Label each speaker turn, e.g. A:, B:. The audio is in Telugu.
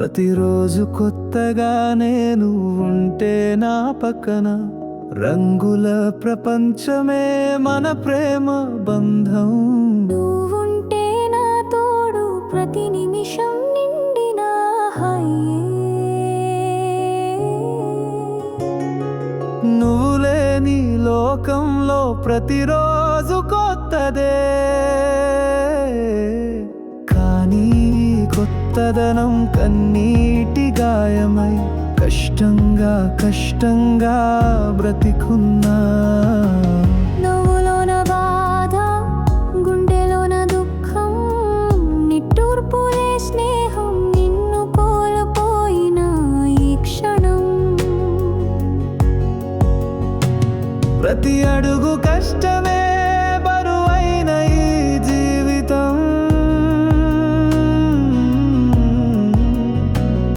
A: ప్రతిరోజు కొత్తగానే నువ్వుంటే నా పక్కన, రంగుల ప్రపంచమే మన ప్రేమ బంధం.
B: నువ్వుంటే నా తోడు ప్రతి నిమిషం నిండిన హాయే.
A: నువ్వు లేని లోకంలో ప్రతిరోజు కొత్తదే, కానీ కొత్తదనం కన్నీటి గాయమై కష్టంగా బ్రతికున్నా.
B: నవ్వులోన బాధ, గుండెలోన దుఃఖం, నిట్టూర్పులే స్నేహం నిన్ను కోల్పోయిన ఈ క్షణం.
A: ప్రతి అడుగు కష్టం